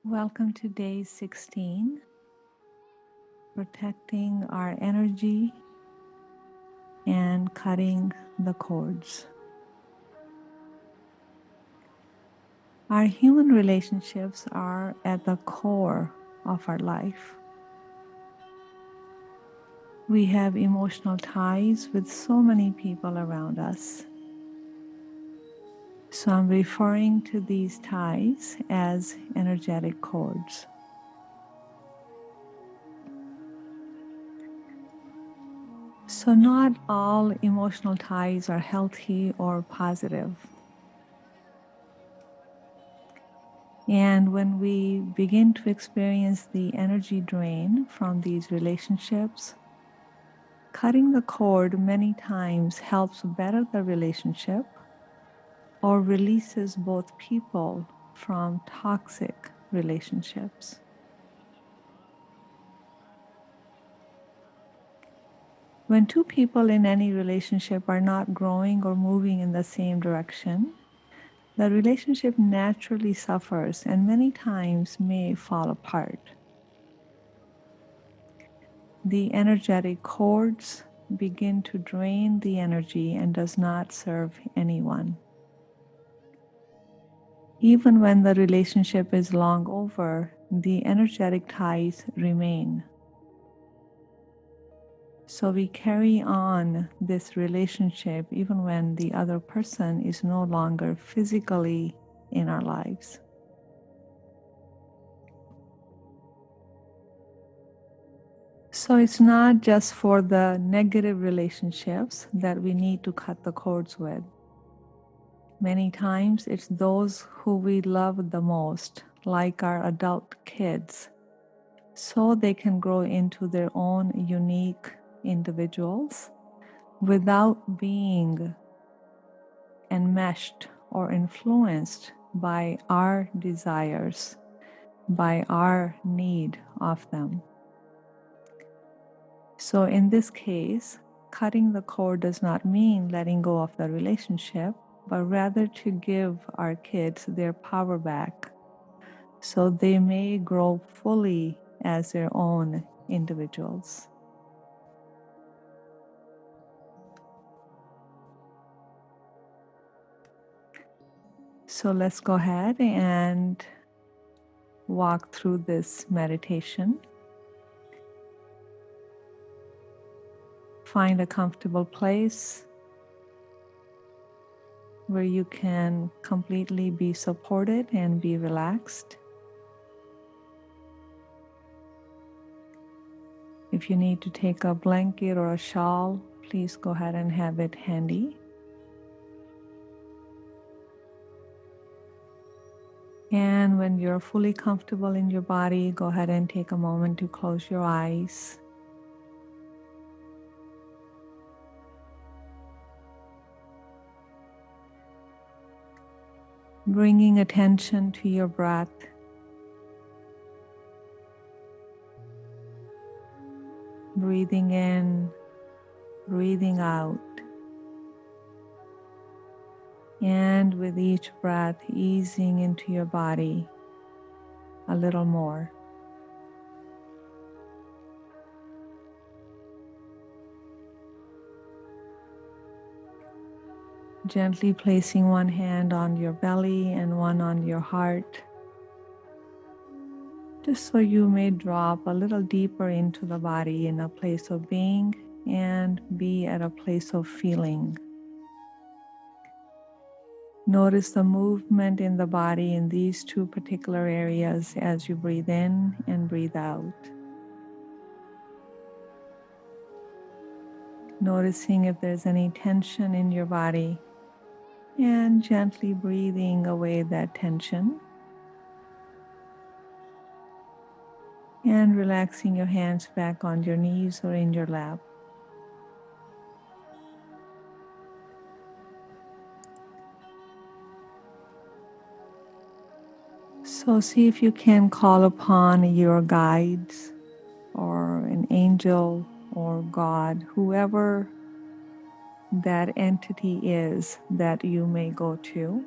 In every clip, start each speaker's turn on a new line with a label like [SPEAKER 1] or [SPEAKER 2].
[SPEAKER 1] Welcome to day 16, protecting our energy and cutting the cords. Our human relationships are at the core of our life. We have emotional ties with so many people around us. So I'm referring to these ties as energetic cords. So not all emotional ties are healthy or positive. And when we begin to experience the energy drain from these relationships, cutting the cord many times helps better the relationship or releases both people from toxic relationships. When two people in any relationship are not growing or moving in the same direction, the relationship naturally suffers and many times may fall apart. The energetic cords begin to drain the energy and does not serve anyone. Even when the relationship is long over, the energetic ties remain. So we carry on this relationship even when the other person is no longer physically in our lives. So it's not just for the negative relationships that we need to cut the cords with. Many times it's those who we love the most, like our adult kids, so they can grow into their own unique individuals without being enmeshed or influenced by our desires, by our need of them. So in this case, cutting the cord does not mean letting go of the relationship, but rather to give our kids their power back so they may grow fully as their own individuals. So let's go ahead and walk through this meditation. Find a comfortable place where you can completely be supported and be relaxed. If you need to take a blanket or a shawl, please go ahead and have it handy. And when you're fully comfortable in your body, go ahead and take a moment to close your eyes. Bringing attention to your breath. Breathing in, breathing out. And with each breath, easing into your body a little more. Gently placing one hand on your belly and one on your heart, just so you may drop a little deeper into the body in a place of being and be at a place of feeling. Notice the movement in the body in these two particular areas as you breathe in and breathe out. Noticing if there's any tension in your body and gently breathing away that tension. And relaxing your hands back on your knees or in your lap. So see if you can call upon your guides or an angel or God, whoever that entity is that you may go to.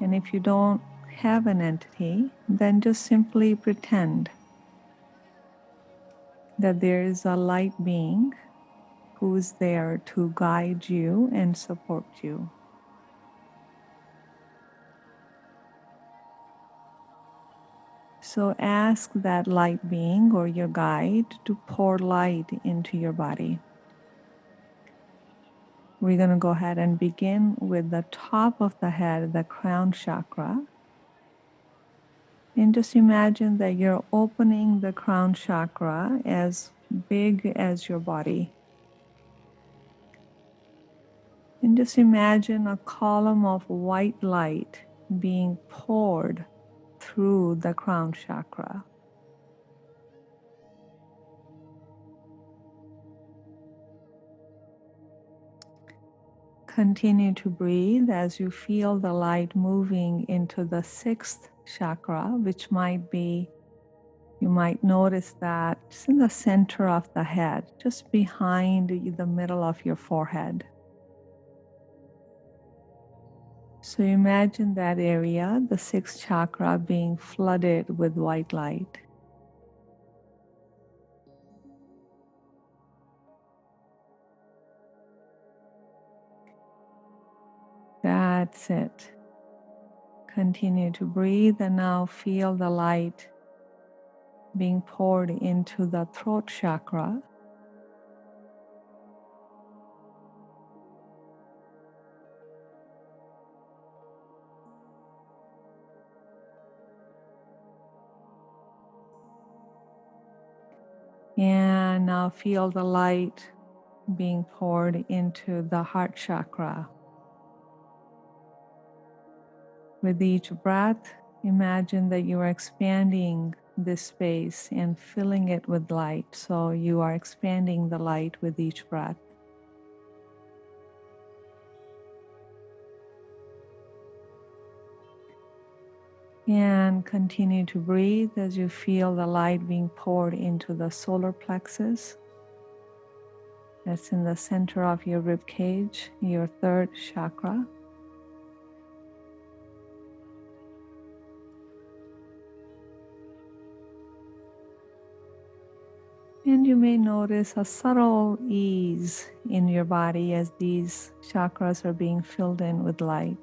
[SPEAKER 1] And if you don't have an entity, then just simply pretend that there is a light being who is there to guide you and support you. So ask that light being or your guide to pour light into your body. We're going to go ahead and begin with the top of the head, the crown chakra. And just imagine that you're opening the crown chakra as big as your body. And just imagine a column of white light being poured through the crown chakra. Continue to breathe as you feel the light moving into the sixth chakra, which might be, you might notice that it's in the center of the head, just behind the middle of your forehead. So imagine that area, the sixth chakra, being flooded with white light. That's it. Continue to breathe and now feel the light being poured into the throat chakra. And now feel the light being poured into the heart chakra. With each breath, imagine that you are expanding this space and filling it with light. So you are expanding the light with each breath. And continue to breathe as you feel the light being poured into the solar plexus. That's in the center of your rib cage, your third chakra. And you may notice a subtle ease in your body as these chakras are being filled in with light.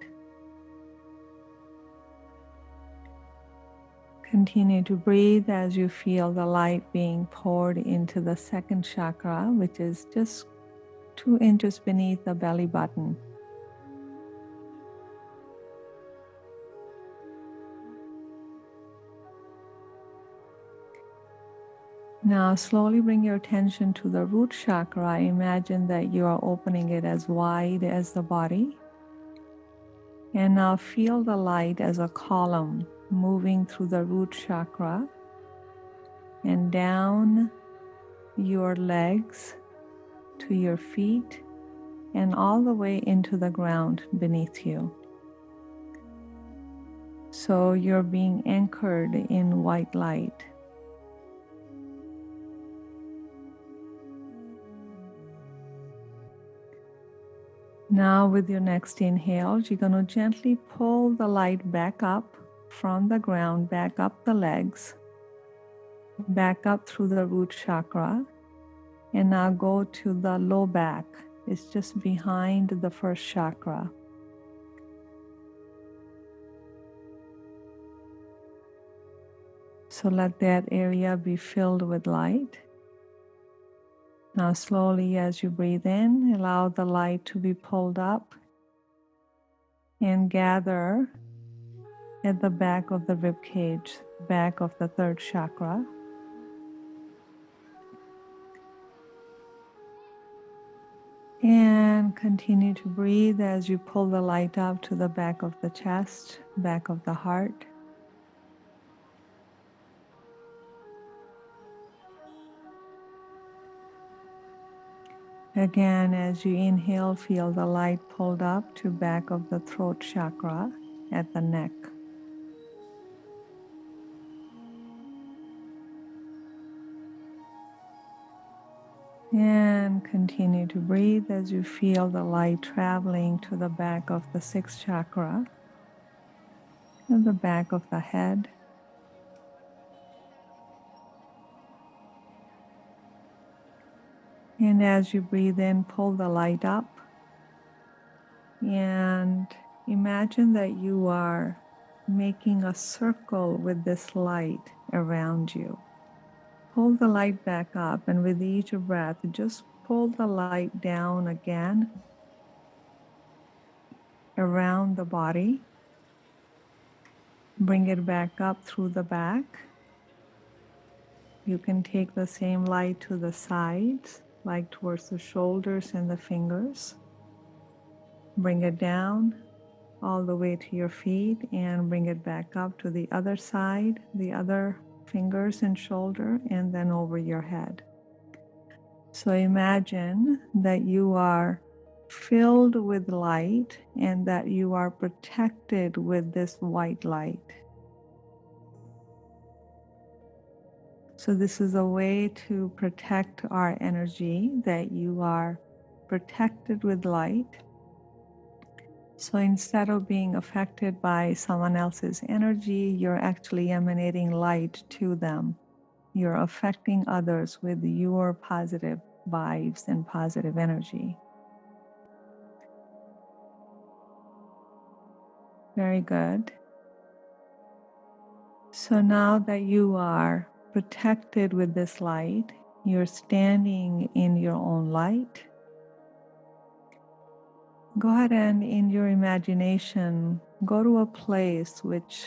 [SPEAKER 1] Continue to breathe as you feel the light being poured into the second chakra, which is just 2 inches beneath the belly button. Now slowly bring your attention to the root chakra. Imagine that you are opening it as wide as the body. And now feel the light as a column moving through the root chakra and down your legs to your feet and all the way into the ground beneath you. So you're being anchored in white light. Now with your next inhale, you're going to gently pull the light back up from the ground, back up the legs, back up through the root chakra, and now go to the low back. It's just behind the first chakra. So let that area be filled with light. Now slowly as you breathe in, allow the light to be pulled up and gather at the back of the rib cage, back of the third chakra. And continue to breathe as you pull the light up to the back of the chest, back of the heart. Again, as you inhale, feel the light pulled up to back of the throat chakra at the neck. And continue to breathe as you feel the light traveling to the back of the sixth chakra. and the back of the head. And as you breathe in, pull the light up and imagine that you are making a circle with this light around you. Pull the light back up, and with each breath, just pull the light down again around the body. Bring it back up through the back. You can take the same light to the sides, like towards the shoulders and the fingers. Bring it down all the way to your feet and bring it back up to the other side, the other fingers and shoulder, and then over your head. So imagine that you are filled with light and that you are protected with this white light. So this is a way to protect our energy, that you are protected with light. So instead of being affected by someone else's energy, you're actually emanating light to them. You're affecting others with your positive vibes and positive energy. Very good. So now that you are protected with this light, you're standing in your own light. Go ahead and in your imagination, go to a place which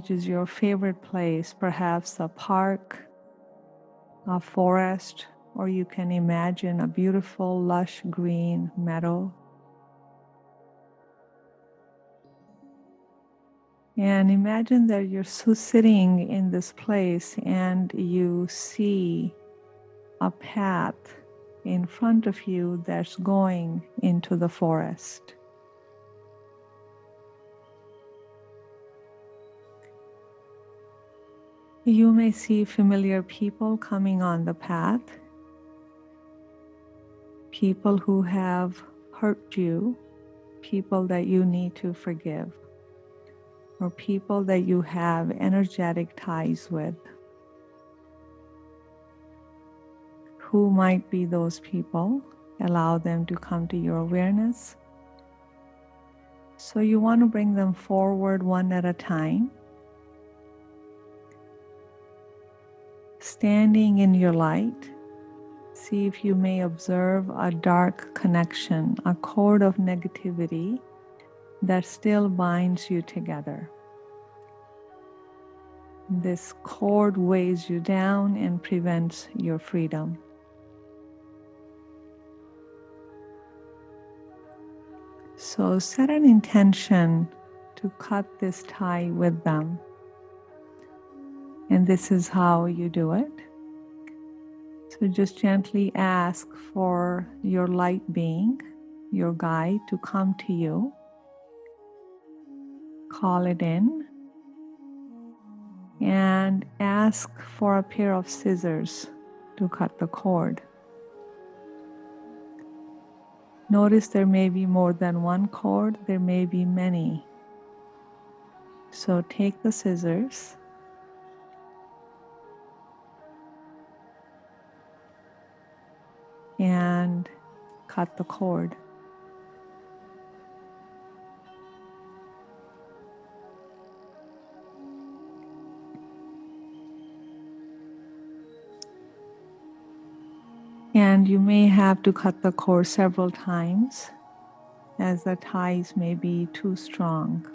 [SPEAKER 1] is your favorite place, perhaps a park, a forest, or you can imagine a beautiful, lush green meadow. And imagine that you're sitting in this place and you see a path in front of you that's going into the forest. You may see familiar people coming on the path, people who have hurt you, people that you need to forgive, or people that you have energetic ties with. Who might be those people? Allow them to come to your awareness. So you want to bring them forward one at a time. Standing in your light, see if you may observe a dark connection, a cord of negativity that still binds you together. This cord weighs you down and prevents your freedom. So set an intention to cut this tie with them. And this is how you do it. So just gently ask for your light being, your guide, to come to you. Call it in. And ask for a pair of scissors to cut the cord. Notice there may be more than one cord, there may be many. So take the scissors and cut the cord. And you may have to cut the cord several times, as the ties may be too strong.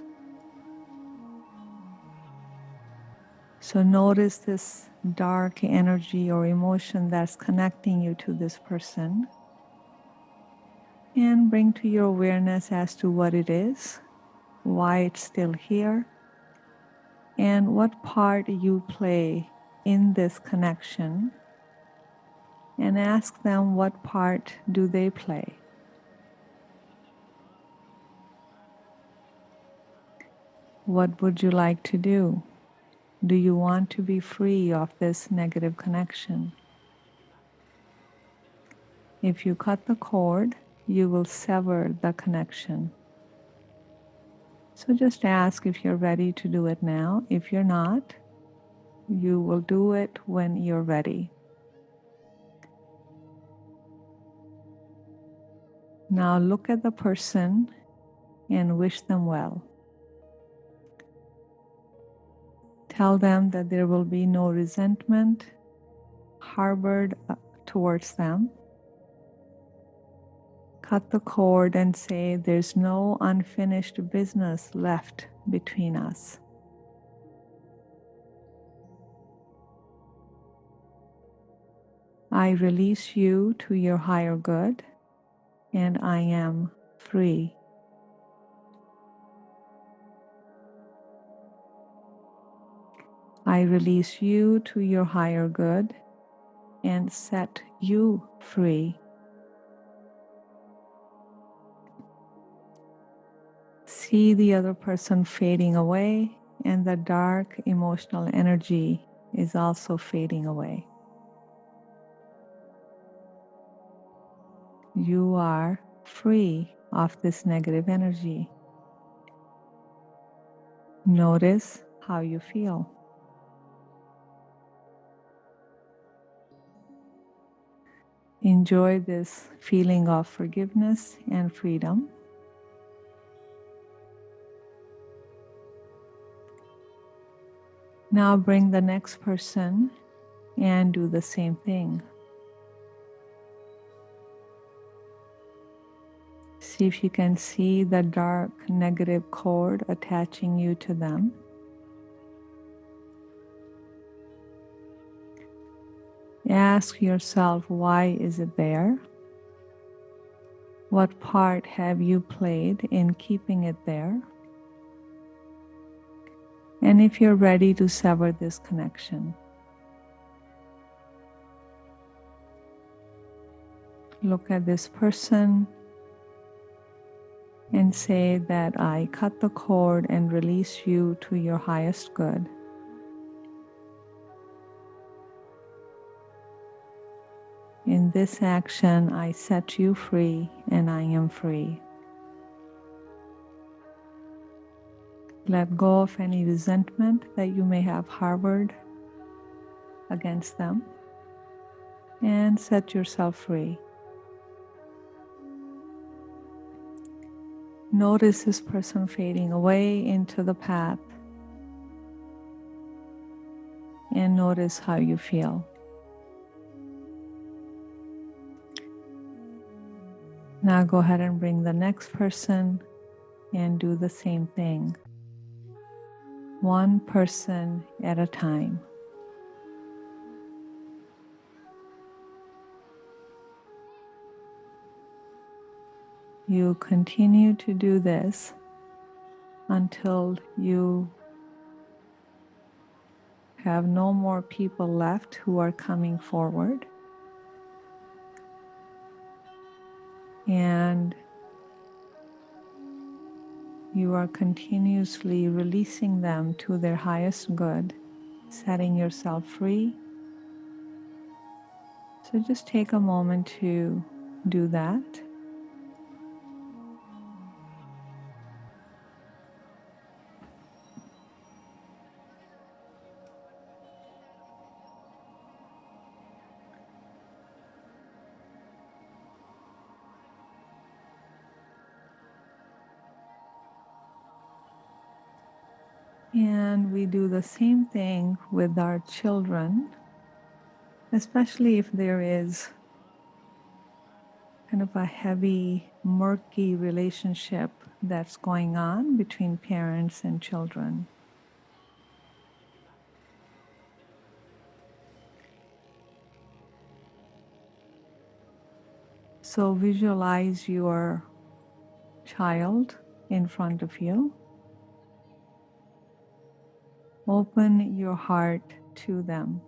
[SPEAKER 1] So notice this dark energy or emotion that's connecting you to this person, and bring to your awareness as to what it is, why it's still here, and what part you play in this connection, and ask them what part do they play. What would you like to do? Do you want to be free of this negative connection? If you cut the cord, you will sever the connection. So just ask if you're ready to do it now. If you're not, you will do it when you're ready. Now look at the person and wish them well. Tell them that there will be no resentment harbored towards them. Cut the cord and say there's no unfinished business left between us. I release you to your higher good, and I am free. I release you to your higher good and set you free. See the other person fading away, and the dark emotional energy is also fading away. You are free of this negative energy. Notice how you feel. Enjoy this feeling of forgiveness and freedom. Now bring the next person and do the same thing. See if you can see the dark negative cord attaching you to them. Ask yourself, why is it there? What part have you played in keeping it there? And if you're ready to sever this connection, look at this person and say that I cut the cord and release you to your highest good. In this action, I set you free and I am free. Let go of any resentment that you may have harbored against them and set yourself free. Notice this person fading away into the path and notice how you feel. Now go ahead and bring the next person and do the same thing. One person at a time. You continue to do this until you have no more people left who are coming forward. And you are continuously releasing them to their highest good, setting yourself free. So just take a moment to do that. And we do the same thing with our children, especially if there is kind of a heavy, murky relationship that's going on between parents and children. So visualize your child in front of you. Open your heart to them.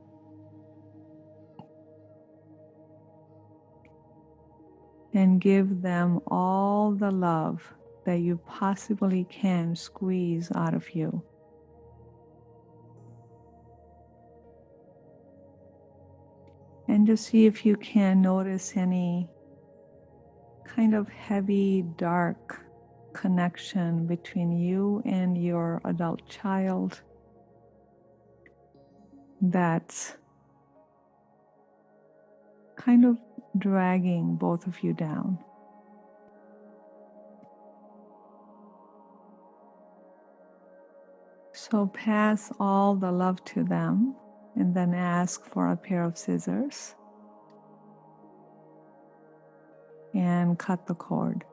[SPEAKER 1] And give them all the love that you possibly can squeeze out of you. And just see if you can notice any kind of heavy, dark connection between you and your adult child that's kind of dragging both of you down. So pass all the love to them and then ask for a pair of scissors and cut the cord.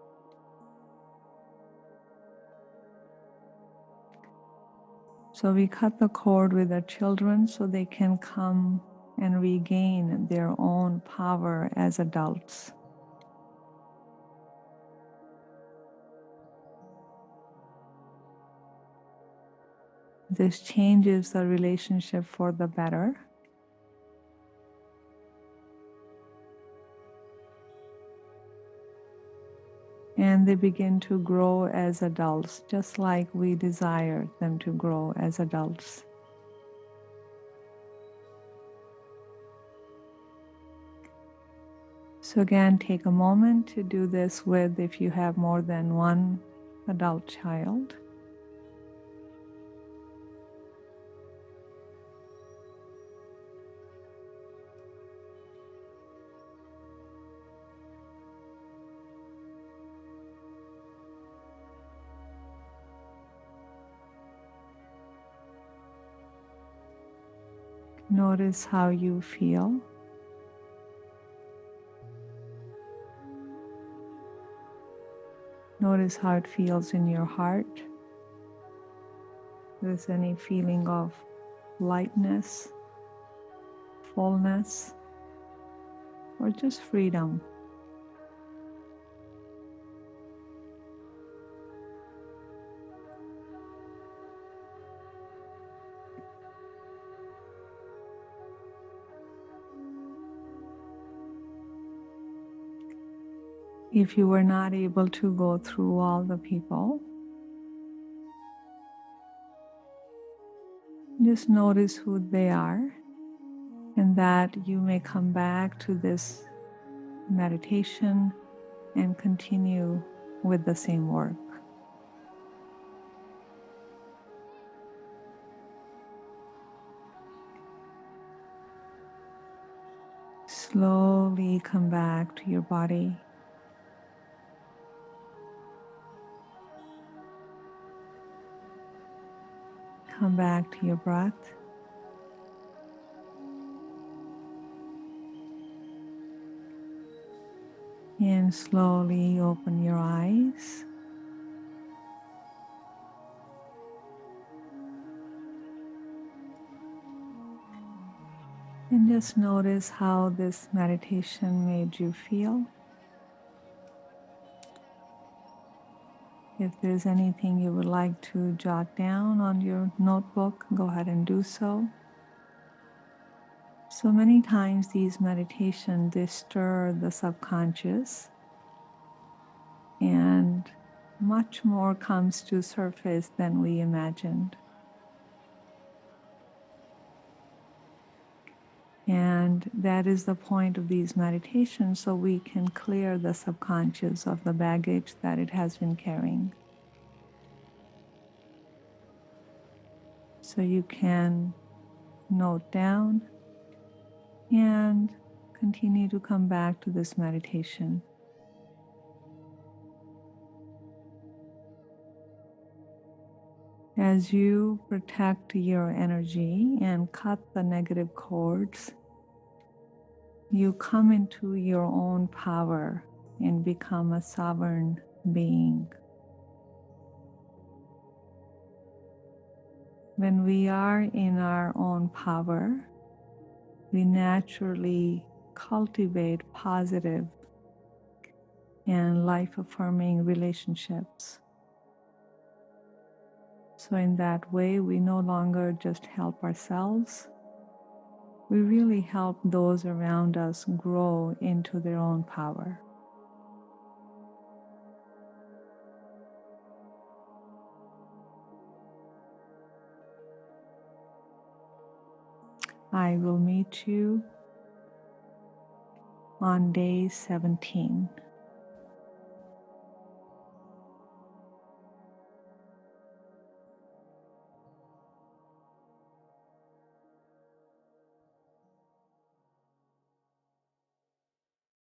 [SPEAKER 1] So we cut the cord with our children so they can come and regain their own power as adults. This changes the relationship for the better. And they begin to grow as adults, just like we desire them to grow as adults. So again, take a moment to do this with if you have more than one adult child. Notice how you feel. Notice how it feels in your heart. If there's any feeling of lightness, fullness, or just freedom. If you were not able to go through all the people, just notice who they are, and that you may come back to this meditation and continue with the same work. Slowly come back to your body. Come back to your breath. And slowly open your eyes. And just notice how this meditation made you feel. If there's anything you would like to jot down on your notebook, go ahead and do so. So many times these meditations, they stir the subconscious, and much more comes to surface than we imagined. And that is the point of these meditations, so we can clear the subconscious of the baggage that it has been carrying. So you can note down and continue to come back to this meditation. As you protect your energy and cut the negative cords, you come into your own power and become a sovereign being. When we are in our own power, we naturally cultivate positive and life-affirming relationships. So in that way, we no longer just help ourselves, we really help those around us grow into their own power. I will meet you on day 17.